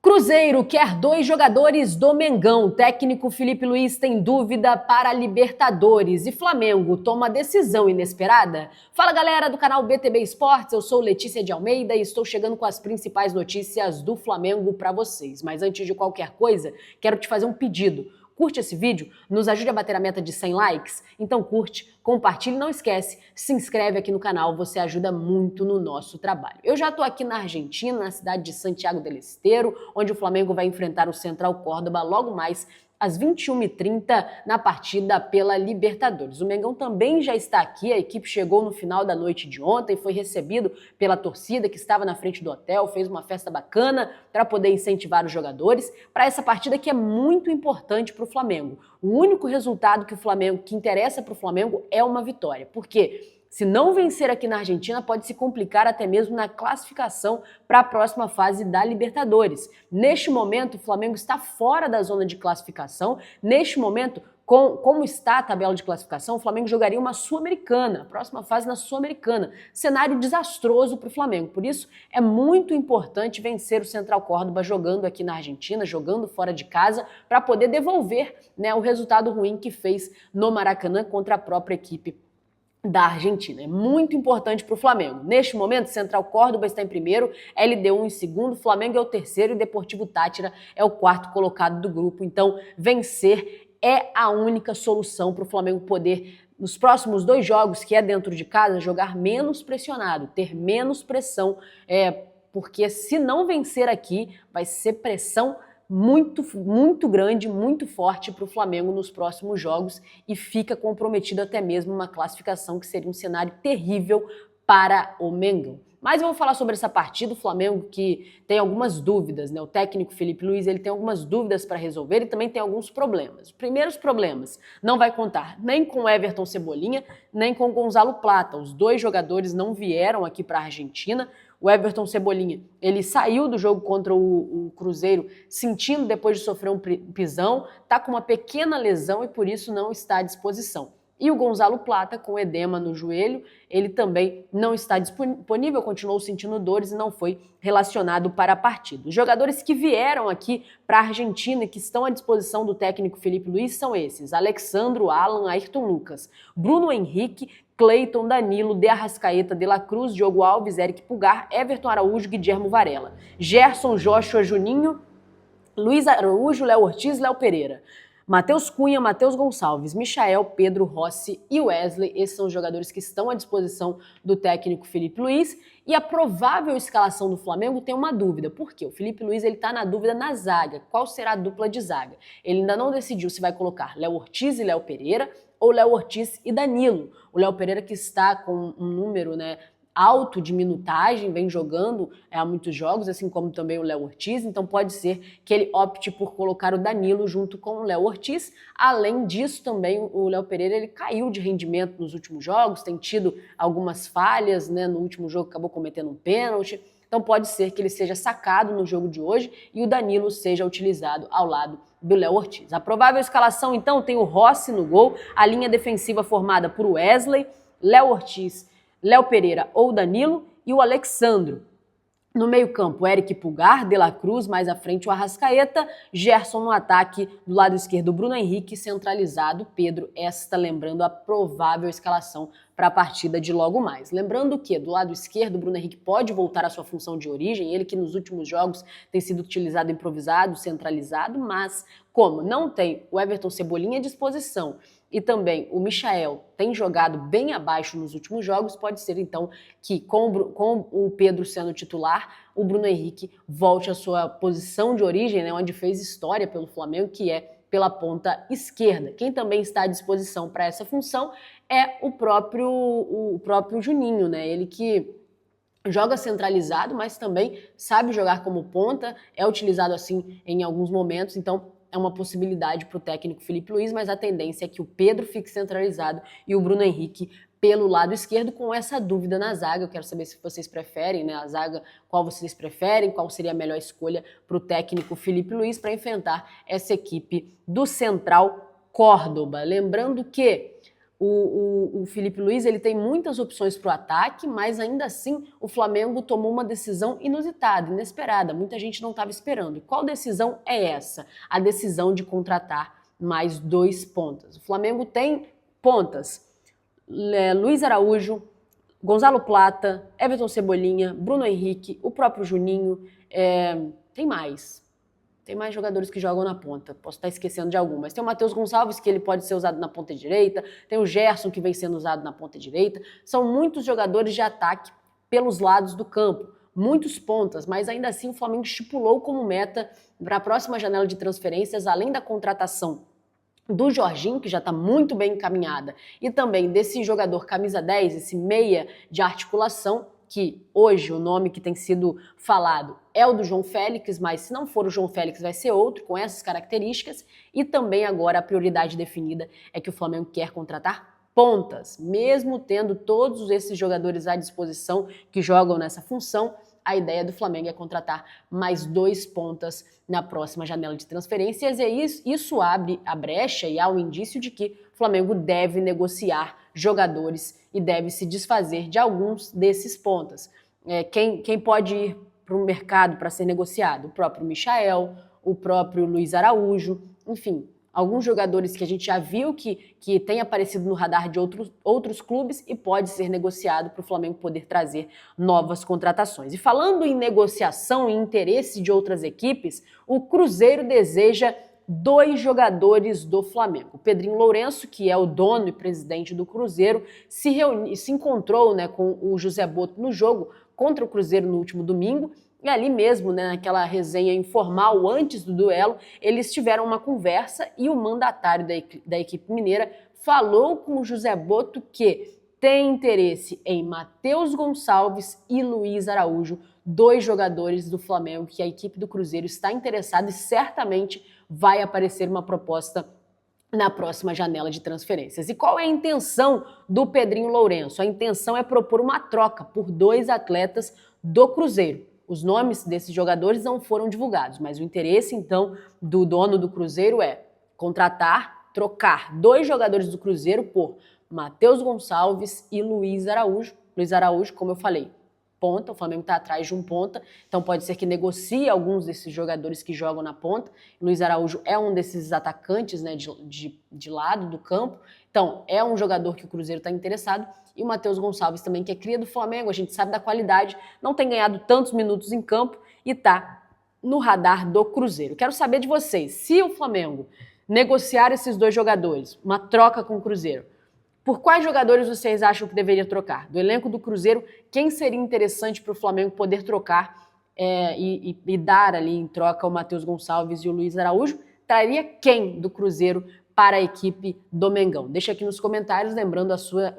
Cruzeiro quer 2 jogadores do Mengão. Técnico Felipe Luiz tem dúvida para Libertadores. E Flamengo toma decisão inesperada? Fala, galera do canal BTB Esportes, eu sou Letícia de Almeida e estou chegando com as principais notícias do Flamengo para vocês. Mas antes de qualquer coisa, quero te fazer um pedido. Curte esse vídeo, nos ajude a bater a meta de 100 likes? Então curte, compartilhe e não esquece, se inscreve aqui no canal, você ajuda muito no nosso trabalho. Eu já estou aqui na Argentina, na cidade de Santiago del Estero, onde o Flamengo vai enfrentar o Central Córdoba logo mais às 21h30 na partida pela Libertadores. O Mengão também já está aqui, a equipe chegou no final da noite de ontem, foi recebido pela torcida que estava na frente do hotel, fez uma festa bacana para poder incentivar os jogadores para essa partida que é muito importante para o Flamengo. O único resultado que interessa para o Flamengo é uma vitória, porque se não vencer aqui na Argentina, pode se complicar até mesmo na classificação para a próxima fase da Libertadores. Neste momento, o Flamengo está fora da zona de classificação. Neste momento, como está a tabela de classificação, o Flamengo jogaria uma Sul-Americana, a próxima fase na Sul-Americana. Cenário desastroso para o Flamengo. Por isso, é muito importante vencer o Central Córdoba jogando aqui na Argentina, jogando fora de casa, para poder devolver, o resultado ruim que fez no Maracanã contra a própria equipe da Argentina. É muito importante para o Flamengo. Neste momento, Central Córdoba está em primeiro, LDU em segundo, Flamengo é o terceiro e Deportivo Táchira é o quarto colocado do grupo. Então, vencer é a única solução para o Flamengo poder, nos próximos 2 jogos, que é dentro de casa, jogar menos pressionado, ter menos pressão, porque se não vencer aqui, vai ser pressão muito grande, muito forte para o Flamengo nos próximos jogos e fica comprometido até mesmo uma classificação que seria um cenário terrível para o Mengão. Mas vamos falar sobre essa partida, o Flamengo que tem algumas dúvidas, O técnico Felipe Luiz, ele tem algumas dúvidas para resolver e também tem alguns problemas. Os primeiros problemas, não vai contar nem com Everton Cebolinha, nem com Gonzalo Plata. Os 2 jogadores não vieram aqui para a Argentina. O Everton Cebolinha, ele saiu do jogo contra o Cruzeiro sentindo depois de sofrer um pisão, tá com uma pequena lesão e por isso não está à disposição. E o Gonzalo Plata, com edema no joelho, ele também não está disponível, continuou sentindo dores e não foi relacionado para a partida. Os jogadores que vieram aqui para a Argentina e que estão à disposição do técnico Felipe Luiz são esses: Alexandro, Alan, Ayrton Lucas, Bruno Henrique, Cleiton, Danilo, De Arrascaeta, De La Cruz, Diogo Alves, Eric Pulgar, Everton Araújo, Guilhermo Varela, Gerson, Joshua, Juninho, Luiz Araújo, Léo Ortiz, Léo Pereira, Matheus Cunha, Matheus Gonçalves, Michael, Pedro, Rossi e Wesley. Esses são os jogadores que estão à disposição do técnico Felipe Luiz. E a provável escalação do Flamengo tem uma dúvida. Por quê? O Felipe Luiz está na dúvida na zaga. Qual será a dupla de zaga? Ele ainda não decidiu se vai colocar Léo Ortiz e Léo Pereira ou Léo Ortiz e Danilo. O Léo Pereira que está com um número, alto de minutagem, vem jogando há muitos jogos, assim como também o Léo Ortiz, então pode ser que ele opte por colocar o Danilo junto com o Léo Ortiz. Além disso, também o Léo Pereira ele caiu de rendimento nos últimos jogos, tem tido algumas falhas, no último jogo acabou cometendo um pênalti, então pode ser que ele seja sacado no jogo de hoje e o Danilo seja utilizado ao lado do Léo Ortiz. A provável escalação, então, tem o Rossi no gol, a linha defensiva formada por Wesley, Léo Ortiz, Léo Pereira ou Danilo e o Alexandro. No meio-campo, Eric Pulgar, De La Cruz, mais à frente o Arrascaeta, Gerson no ataque, do lado esquerdo Bruno Henrique, centralizado Pedro. Esta lembrando a provável escalação para a partida de logo mais. Lembrando que do lado esquerdo Bruno Henrique pode voltar à sua função de origem, ele que nos últimos jogos tem sido utilizado improvisado, centralizado, mas como não tem o Everton Cebolinha à disposição e também o Michael tem jogado bem abaixo nos últimos jogos, pode ser então que com o Pedro sendo titular, o Bruno Henrique volte à sua posição de origem, onde fez história pelo Flamengo, que é pela ponta esquerda. Quem também está à disposição para essa função é o próprio Juninho, ele que joga centralizado, mas também sabe jogar como ponta, é utilizado assim em alguns momentos, então é uma possibilidade para o técnico Felipe Luiz, mas a tendência é que o Pedro fique centralizado e o Bruno Henrique pelo lado esquerdo, com essa dúvida na zaga. Eu quero saber se vocês preferem, a zaga, qual vocês preferem, qual seria a melhor escolha para o técnico Felipe Luiz para enfrentar essa equipe do Central Córdoba. Lembrando que o Filipe Luís ele tem muitas opções para o ataque, mas ainda assim o Flamengo tomou uma decisão inusitada, inesperada. Muita gente não estava esperando. E qual decisão é essa? A decisão de contratar mais 2 pontas. O Flamengo tem pontas: Luiz Araújo, Gonzalo Plata, Everton Cebolinha, Bruno Henrique, o próprio Juninho. Tem mais jogadores que jogam na ponta, posso estar esquecendo de algum, mas tem o Matheus Gonçalves, que ele pode ser usado na ponta direita, tem o Gerson, que vem sendo usado na ponta direita, são muitos jogadores de ataque pelos lados do campo, muitos pontas, mas ainda assim o Flamengo estipulou como meta para a próxima janela de transferências, além da contratação do Jorginho, que já está muito bem encaminhada, e também desse jogador camisa 10, esse meia de articulação, que hoje o nome que tem sido falado é o do João Félix, mas se não for o João Félix vai ser outro com essas características, e também agora a prioridade definida é que o Flamengo quer contratar pontas, mesmo tendo todos esses jogadores à disposição que jogam nessa função. A ideia do Flamengo é contratar mais 2 pontas na próxima janela de transferências, e isso abre a brecha e há um indício de que o Flamengo deve negociar jogadores e deve se desfazer de alguns desses pontas. Quem pode ir para o mercado para ser negociado? O próprio Michael, o próprio Luiz Araújo, enfim, alguns jogadores que a gente já viu que tem aparecido no radar de outros clubes e pode ser negociado para o Flamengo poder trazer novas contratações. E falando em negociação e interesse de outras equipes, o Cruzeiro deseja 2 jogadores do Flamengo. O Pedrinho Lourenço, que é o dono e presidente do Cruzeiro, se encontrou, né, com o José Botto no jogo contra o Cruzeiro no último domingo. E ali mesmo, né, naquela resenha informal antes do duelo, eles tiveram uma conversa e o mandatário da equipe mineira falou com o José Botto que tem interesse em Matheus Gonçalves e Luiz Araújo, 2 jogadores do Flamengo que a equipe do Cruzeiro está interessada, e certamente vai aparecer uma proposta na próxima janela de transferências. E qual é a intenção do Pedrinho Lourenço? A intenção é propor uma troca por 2 atletas do Cruzeiro. Os nomes desses jogadores não foram divulgados, mas o interesse, então, do dono do Cruzeiro é trocar 2 jogadores do Cruzeiro por Matheus Gonçalves e Luiz Araújo. Luiz Araújo, como eu falei, ponta, o Flamengo está atrás de um ponta, então pode ser que negocie alguns desses jogadores que jogam na ponta. Luiz Araújo é um desses atacantes, né, de lado do campo, então é um jogador que o Cruzeiro está interessado. E o Matheus Gonçalves também, que é cria do Flamengo, a gente sabe da qualidade, não tem ganhado tantos minutos em campo e está no radar do Cruzeiro. Quero saber de vocês, se o Flamengo negociar esses 2 jogadores, uma troca com o Cruzeiro, por quais jogadores vocês acham que deveria trocar? Do elenco do Cruzeiro, quem seria interessante para o Flamengo poder trocar e dar ali em troca o Matheus Gonçalves e o Luiz Araújo? Traria quem do Cruzeiro para a equipe do Mengão? Deixa aqui nos comentários, lembrando a sua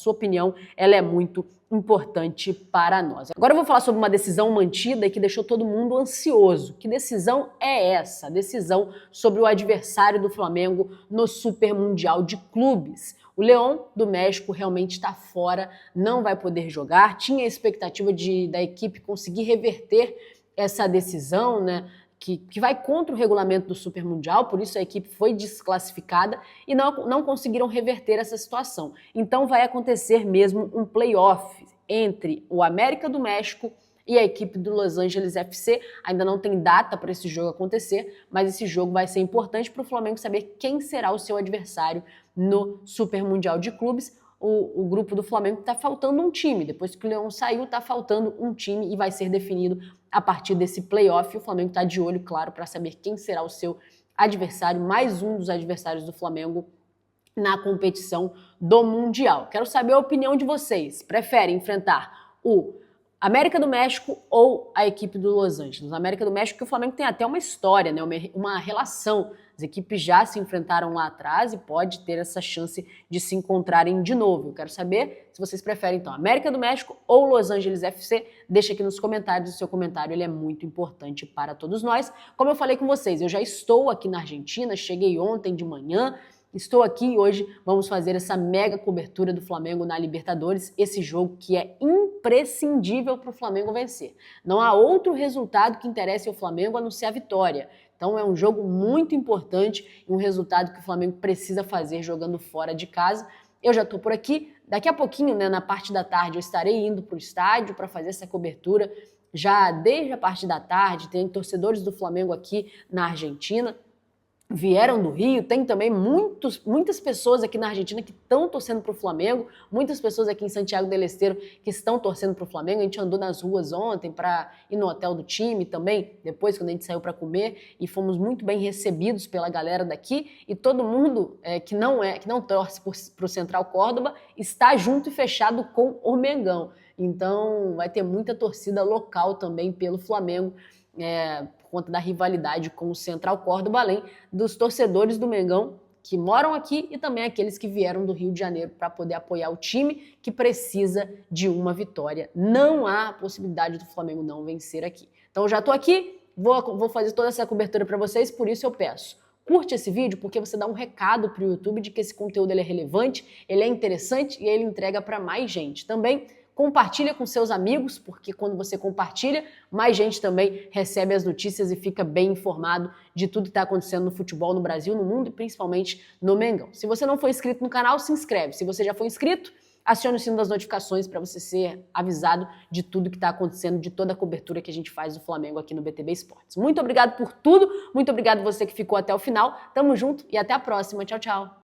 opinião, ela é muito importante para nós. Agora eu vou falar sobre uma decisão mantida e que deixou todo mundo ansioso. Que decisão é essa? Decisão sobre o adversário do Flamengo no Super Mundial de Clubes. O León do México realmente está fora, não vai poder jogar. Tinha a expectativa da equipe conseguir reverter essa decisão, né? Que vai contra o regulamento do Super Mundial, por isso a equipe foi desclassificada e não conseguiram reverter essa situação. Então vai acontecer mesmo um play-off entre o América do México e a equipe do Los Angeles FC. Ainda não tem data para esse jogo acontecer, mas esse jogo vai ser importante para o Flamengo saber quem será o seu adversário no Super Mundial de Clubes. O grupo do Flamengo está faltando um time. Depois que o León saiu, está faltando um time e vai ser definido a partir desse playoff. O Flamengo está de olho, claro, para saber quem será o seu adversário, mais um dos adversários do Flamengo na competição do Mundial. Quero saber a opinião de vocês. Preferem enfrentar o América do México ou a equipe do Los Angeles? América do México, que o Flamengo tem até uma história, né? Uma relação. As equipes já se enfrentaram lá atrás e pode ter essa chance de se encontrarem de novo. Eu quero saber se vocês preferem, então, América do México ou Los Angeles FC. Deixa aqui nos comentários, o seu comentário ele é muito importante para todos nós. Como eu falei com vocês, eu já estou aqui na Argentina, cheguei ontem de manhã, estou aqui e hoje vamos fazer essa mega cobertura do Flamengo na Libertadores, esse jogo que é imprescindível para o Flamengo vencer. Não há outro resultado que interesse ao Flamengo a não ser a vitória. Então é um jogo muito importante e um resultado que o Flamengo precisa fazer jogando fora de casa. Eu já estou por aqui. Daqui a pouquinho, né, na parte da tarde, eu estarei indo para o estádio para fazer essa cobertura. Já desde a parte da tarde, tem torcedores do Flamengo aqui na Argentina, vieram do Rio, tem também muitas pessoas aqui na Argentina que estão torcendo para o Flamengo, muitas pessoas aqui em Santiago del Estero que estão torcendo para o Flamengo. A gente andou nas ruas ontem para ir no hotel do time também, depois quando a gente saiu para comer, e fomos muito bem recebidos pela galera daqui, e todo mundo que não torce para o Central Córdoba está junto e fechado com o Mengão. Então vai ter muita torcida local também pelo Flamengo, por conta da rivalidade com o Central Córdoba, além dos torcedores do Mengão que moram aqui e também aqueles que vieram do Rio de Janeiro para poder apoiar o time que precisa de uma vitória. Não há possibilidade do Flamengo não vencer aqui. Então eu já estou aqui, vou fazer toda essa cobertura para vocês, por isso eu peço: curte esse vídeo, porque você dá um recado para o YouTube de que esse conteúdo ele é relevante, ele é interessante e ele entrega para mais gente. Também compartilha com seus amigos, porque quando você compartilha, mais gente também recebe as notícias e fica bem informado de tudo que está acontecendo no futebol no Brasil, no mundo e principalmente no Mengão. Se você não for inscrito no canal, se inscreve. Se você já for inscrito, acione o sino das notificações para você ser avisado de tudo que está acontecendo, de toda a cobertura que a gente faz do Flamengo aqui no BTB Esportes. Muito obrigado por tudo, muito obrigado você que ficou até o final. Tamo junto e até a próxima. Tchau, tchau.